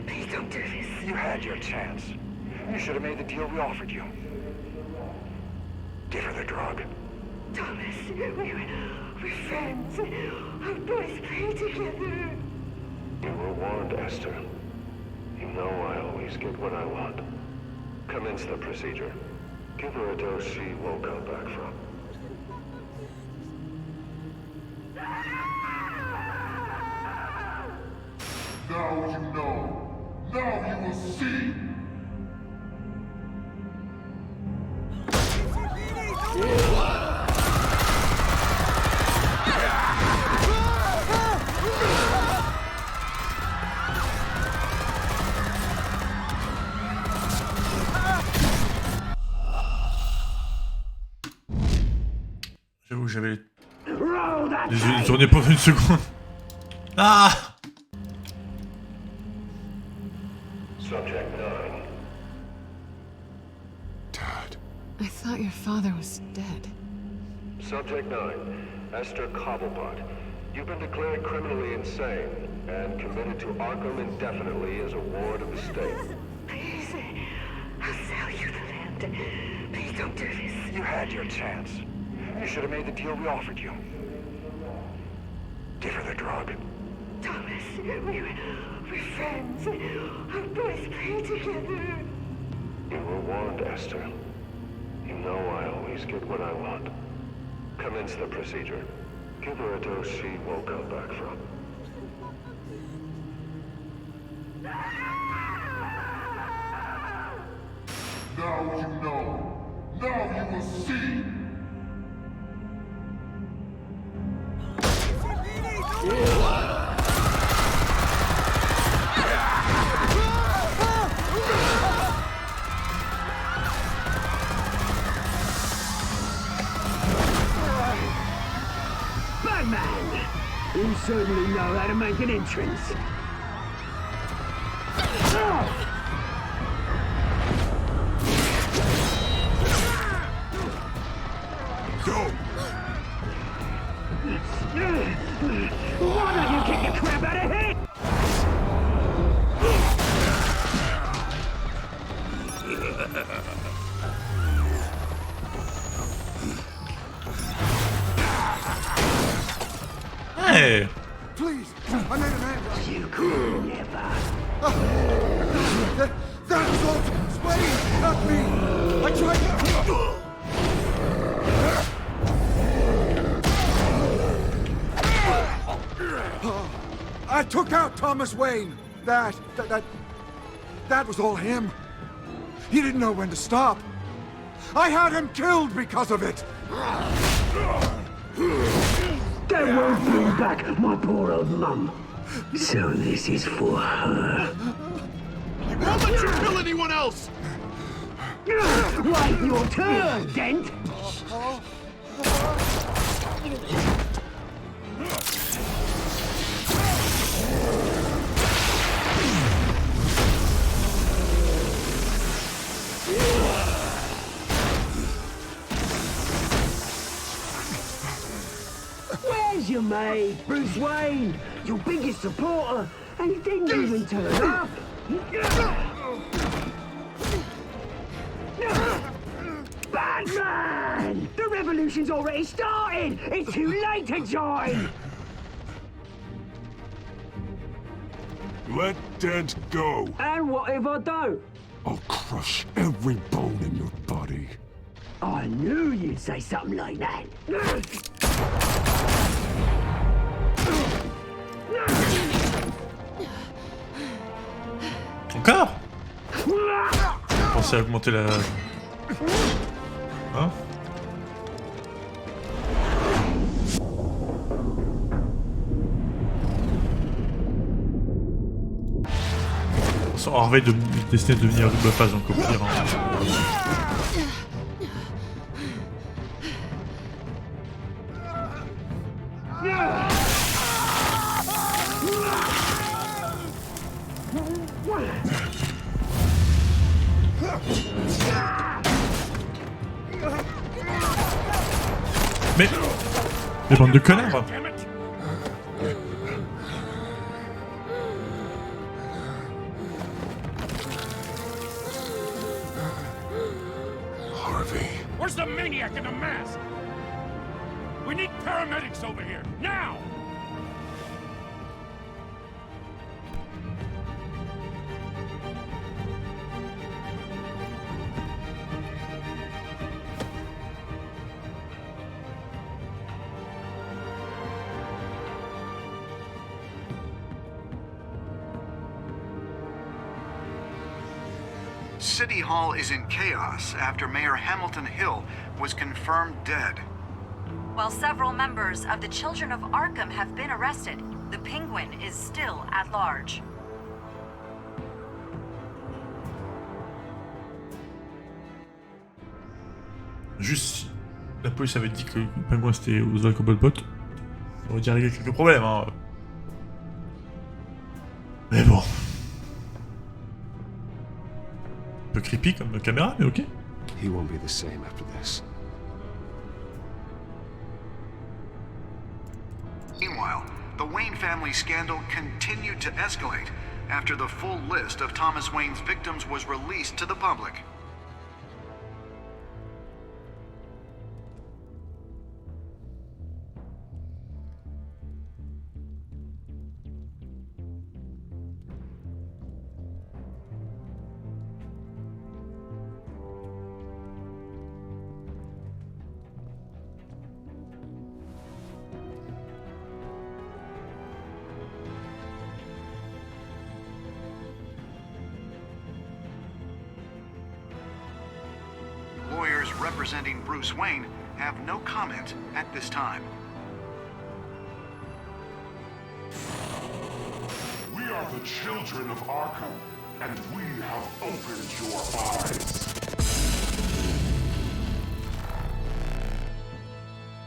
Please don't do this. You had your chance. You should have made the deal we offered you. Give her the drug. Thomas, we're friends. Our boys play together. You were warned, Esther. You know I always get what I want. Commence the procedure. Give her a dose she won't come back from. Now you know. Now you will see. J'avoue, j'avais les yeux tournés pendant une seconde. Ah! Subject 9. I thought your father was dead. Subject 9, Esther Cobblepot. You've been declared criminally insane and committed to Arkham indefinitely as a ward of the state. Please, I'll sell you the land. Please don't do this. You had your chance. You should have made the deal we offered you. Give her the drug. Thomas, we're friends. Our boys play together. You were warned, Esther. You know I always get what I want. Commence the procedure. Give her a dose she won't come back from. Now you know. Now you will see. Batman! You certainly know how to make an entrance. Go! Why don't you kick the crap out of him? Hey! Please, I made an error. You could never. That was all Wayne, not me. I tried to... I took out Thomas Wayne. That was all him. He didn't know when to stop. I had him killed because of it. That won't bring back my poor old mum. So this is for her. I won't let you kill anyone else! Wait your turn, Dent! Where's your mate, Bruce Wayne? Your biggest supporter, and he didn't even turn up. Batman! The revolution's already started! It's too late to join! Let Dent go. And what if I don't? I'll crush every bone in your body. I knew you'd say something like that. Encore? Pensez à augmenter la... Hein? Harvey de destiné de devenir double phase, donc au pire. Hein. Mais... des bandes de connards! Where's the maniac in the mask? We need paramedics over here, now! City Hall is in chaos after Mayor Hamilton Hill was confirmed dead. While several members of the Children of Arkham have been arrested, the Penguin is still at large. Juste si la police avait dit que le Penguin c'était aux Alcobot, ça aurait déjà réglé quelques problèmes. Hein. Mais bon. Un peu creepy comme caméra, mais ok. He won't be the same after this. Meanwhile, the Wayne family scandal continued to escalate after the full list of Thomas Wayne's victims was released to the public. Lawyers representing Bruce Wayne have no comment at this time. We are the children of Arkham, and we have opened your eyes.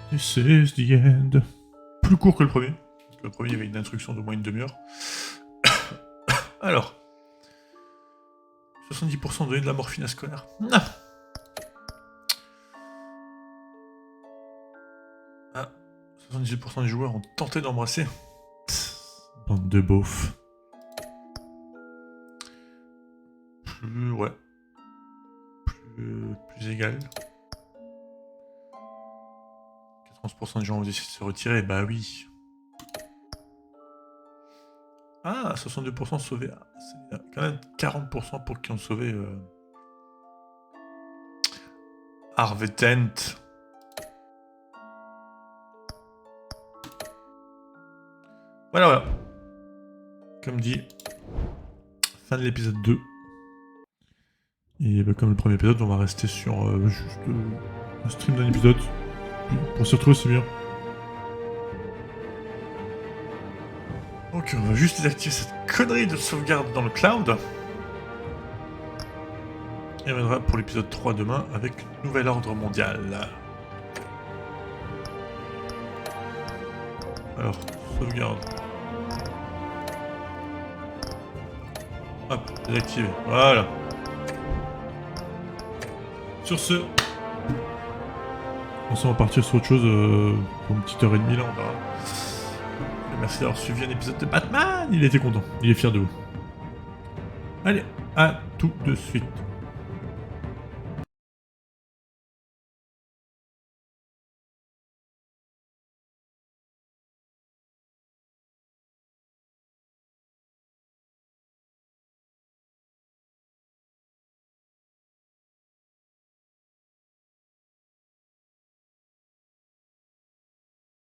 This is the end. Plus court que le premier. Parce que le premier avait une instruction d'au moins une demi-heure. Alors. 70% donné de la morphine à ce connard. Ah. 78% des joueurs ont tenté d'embrasser. Bande de beaufs. Ouais. Plus égal. 14% des gens ont décidé de se retirer, bah oui. Ah, 62% sauvés. C'est quand même 40% pour qui ont sauvé Harvey Dent. Voilà. Comme dit, fin de l'épisode 2. Et bah, comme le premier épisode, on va rester sur juste un stream d'un épisode. Pour se retrouver, c'est bien. Ok, on va juste désactiver cette connerie de sauvegarde dans le cloud. Et on reviendra pour l'épisode 3 demain avec Nouvel Ordre Mondial. Alors, sauvegarde. Hop, désactiver. Voilà. Sur ce, on va partir sur autre chose pour une petite heure et demie là, on verra. Merci d'avoir suivi un épisode de Batman, il était content, il est fier de vous. Allez, à tout de suite.